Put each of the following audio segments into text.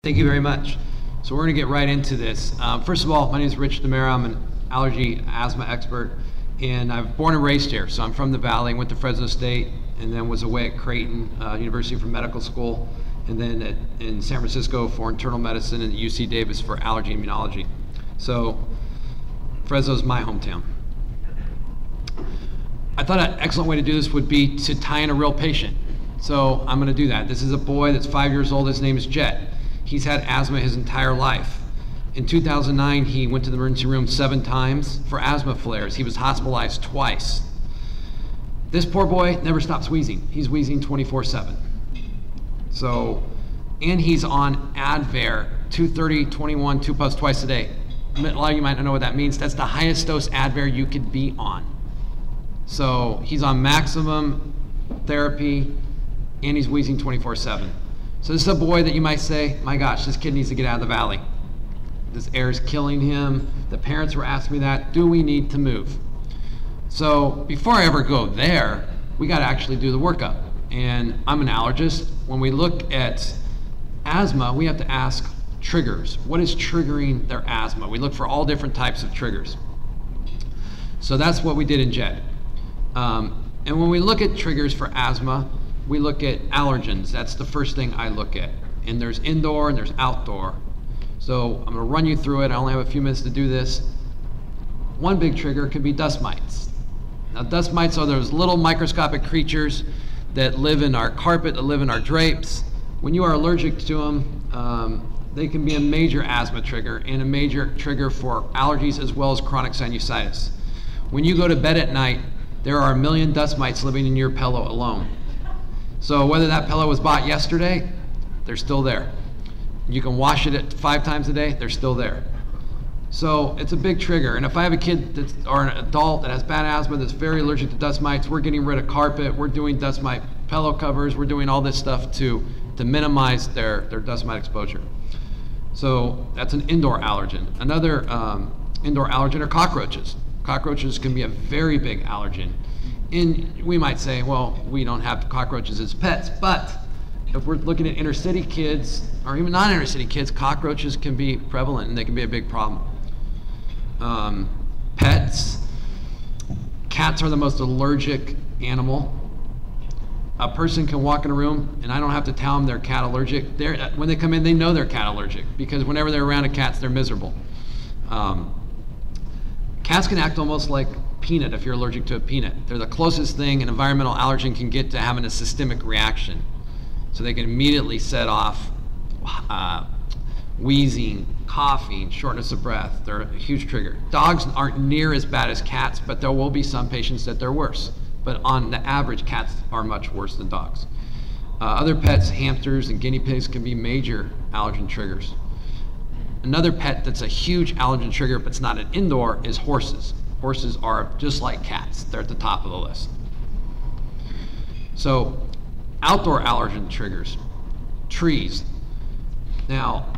Thank you very much. So we're going to get right into this. First of all, my name is Rich DeMera. I'm an allergy asthma expert, and I'm born and raised here. So I'm from the Valley, went to Fresno State, and then was away at Creighton University for medical school, and then in San Francisco for internal medicine, and at UC Davis for allergy immunology. So Fresno's my hometown. I thought an excellent way to do this would be to tie in a real patient. So I'm going to do that. This is a boy that's 5 years old. His name is Jet. He's had asthma his entire life. In 2009, he went to the emergency room 7 times for asthma flares. He was hospitalized twice. This poor boy never stops wheezing. He's wheezing 24/7. So, and he's on Advair, 230, 21, 2 puffs twice a day. A lot of you might not know what that means. That's the highest dose Advair you could be on. So he's on maximum therapy, and he's wheezing 24/7. So this is a boy that you might say, my gosh, this kid needs to get out of the Valley. This air is killing him. The parents were asking me that. Do we need to move? So before I ever go there, we got to actually do the workup. And I'm an allergist. When we look at asthma, we have to ask triggers. What is triggering their asthma? We look for all different types of triggers. So that's what we did in JET. And when we look at triggers for asthma, we look at allergens. That's the first thing I look at. And there's indoor and there's outdoor. So I'm going to run you through it. I only have a few minutes to do this. One big trigger could be dust mites. Now, dust mites are those little microscopic creatures that live in our carpet, that live in our drapes. When you are allergic to them, they can be a major asthma trigger and a major trigger for allergies as well as chronic sinusitis. When you go to bed at night, there are 1 million dust mites living in your pillow alone. So whether that pillow was bought yesterday, they're still there. You can wash it 5 times a day, they're still there. So it's a big trigger. And if I have a kid or an adult that has bad asthma that's very allergic to dust mites, we're getting rid of carpet, we're doing dust mite pillow covers, we're doing all this stuff to minimize their dust mite exposure. So that's an indoor allergen. Another indoor allergen are cockroaches. Cockroaches can be a very big allergen. And we might say, well, we don't have cockroaches as pets, but if we're looking at inner city kids, or even non-inner city kids, cockroaches can be prevalent and they can be a big problem. Pets, cats are the most allergic animal. A person can walk in a room and I don't have to tell them they're cat allergic. When they come in, they know they're cat allergic because whenever they're around cats, they're miserable. Cats can act almost like peanut if you're allergic to a peanut. They're the closest thing an environmental allergen can get to having a systemic reaction. So they can immediately set off wheezing, coughing, shortness of breath. They're a huge trigger. Dogs aren't near as bad as cats, but there will be some patients that they're worse. But on the average, cats are much worse than dogs. Other pets, hamsters and guinea pigs, can be major allergen triggers. Another pet that's a huge allergen trigger, but it's not an indoor, is horses. Horses are just like cats. They're at the top of the list. So, outdoor allergen triggers, trees. Now,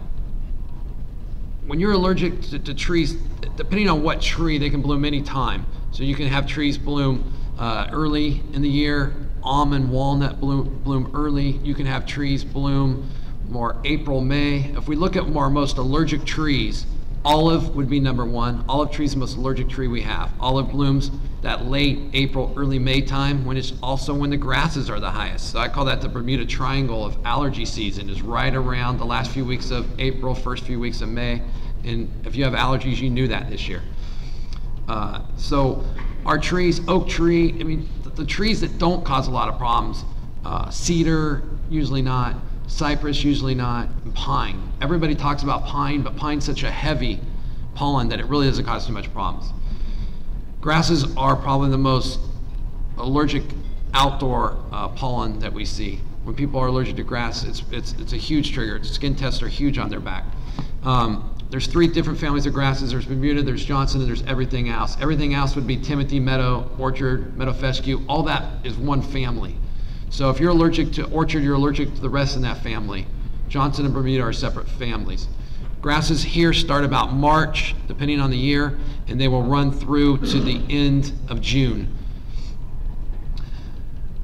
when you're allergic to trees, depending on what tree, they can bloom any time. So you can have trees bloom early in the year, almond, walnut bloom early. You can have trees bloom more April, May. If we look at our most allergic trees, olive would be number 1. Olive tree is the most allergic tree we have. Olive blooms that late April, early May time, when it's also when the grasses are the highest. So I call that the Bermuda Triangle of allergy season, is right around the last few weeks of April, first few weeks of May. And if you have allergies, you knew that this year. So our trees, oak tree, I mean, the trees that don't cause a lot of problems, cedar, usually not. Cypress, usually not, and pine. Everybody talks about pine, but pine's such a heavy pollen that it really doesn't cause too much problems. Grasses are probably the most allergic outdoor pollen that we see. When people are allergic to grass, it's a huge trigger. Skin tests are huge on their back. There's 3 different families of grasses. There's Bermuda, there's Johnson, and there's everything else. Everything else would be Timothy, meadow, orchard, meadow fescue. All that is one family. So if you're allergic to orchard, you're allergic to the rest in that family. Johnson and Bermuda are separate families. Grasses here start about March, depending on the year, and they will run through to the end of June.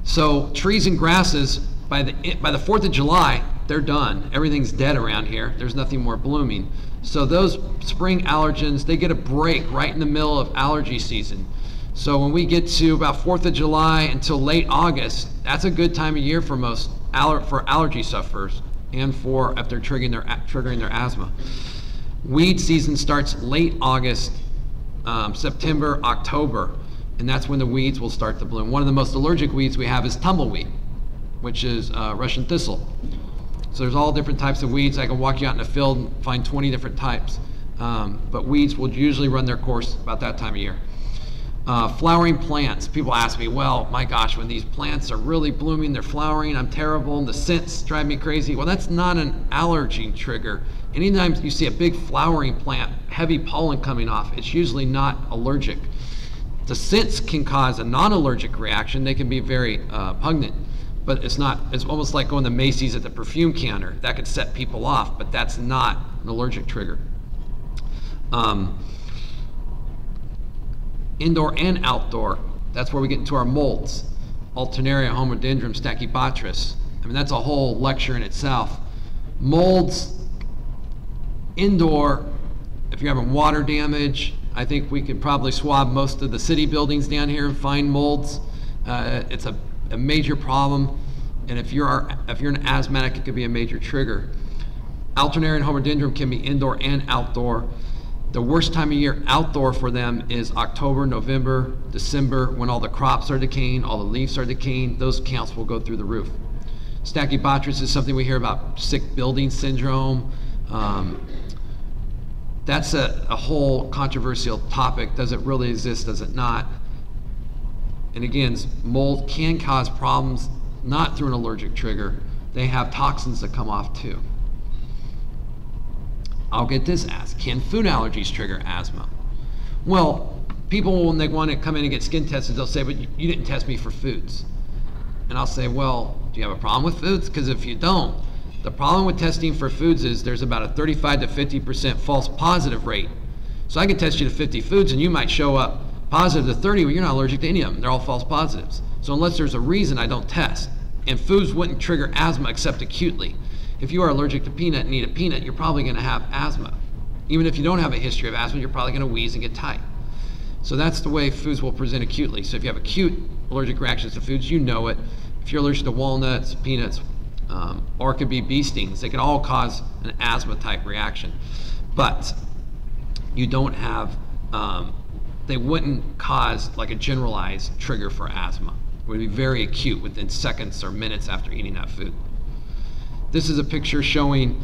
So trees and grasses, by the 4th of July, they're done. Everything's dead around here. There's nothing more blooming. So those spring allergens, they get a break right in the middle of allergy season. So when we get to about 4th of July until late August, that's a good time of year for most for allergy sufferers and for if they're triggering their asthma. Weed season starts late August, September, October, and that's when the weeds will start to bloom. One of the most allergic weeds we have is tumbleweed, which is Russian thistle. So there's all different types of weeds. I can walk you out in the field and find 20 different types. But weeds will usually run their course about that time of year. Flowering plants. People ask me, well, my gosh, when these plants are really blooming, they're flowering, I'm terrible, and the scents drive me crazy. Well, that's not an allergy trigger. Anytime you see a big flowering plant, heavy pollen coming off, it's usually not allergic. The scents can cause a non-allergic reaction. They can be very pungent, but it's not. It's almost like going to Macy's at the perfume counter. That could set people off, but that's not an allergic trigger. Indoor and outdoor, that's where we get into our molds. Alternaria, Homodendron, Stachybotrys. I mean, that's a whole lecture in itself. Molds, indoor, if you're having water damage, I think we could probably swab most of the city buildings down here and find molds. It's a major problem, and if you're an asthmatic, it could be a major trigger. Alternaria and Homodendron can be indoor and outdoor. The worst time of year outdoor for them is October, November, December, when all the crops are decaying, all the leaves are decaying. Those counts will go through the roof. Stachybotrys is something we hear about, sick building syndrome. That's a whole controversial topic. Does it really exist? Does it not? And again, mold can cause problems, not through an allergic trigger. They have toxins that come off too. I'll get this asked. Can food allergies trigger asthma? Well, people, when they want to come in and get skin tested, they'll say, but you didn't test me for foods. And I'll say, well, do you have a problem with foods? Because if you don't, the problem with testing for foods is there's about a 35 to 50% false positive rate. So I can test you to 50 foods and you might show up positive to 30, but you're not allergic to any of them. They're all false positives. So unless there's a reason, I don't test. And foods wouldn't trigger asthma except acutely. If you are allergic to peanut and eat a peanut, you're probably going to have asthma. Even if you don't have a history of asthma, you're probably going to wheeze and get tight. So that's the way foods will present acutely. So if you have acute allergic reactions to foods, you know it. If you're allergic to walnuts, peanuts, or it could be bee stings, they can all cause an asthma type reaction. But you don't have, they wouldn't cause like a generalized trigger for asthma. It would be very acute within seconds or minutes after eating that food. This is a picture showing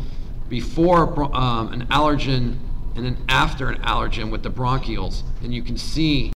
before an allergen and then after an allergen with the bronchioles, and you can see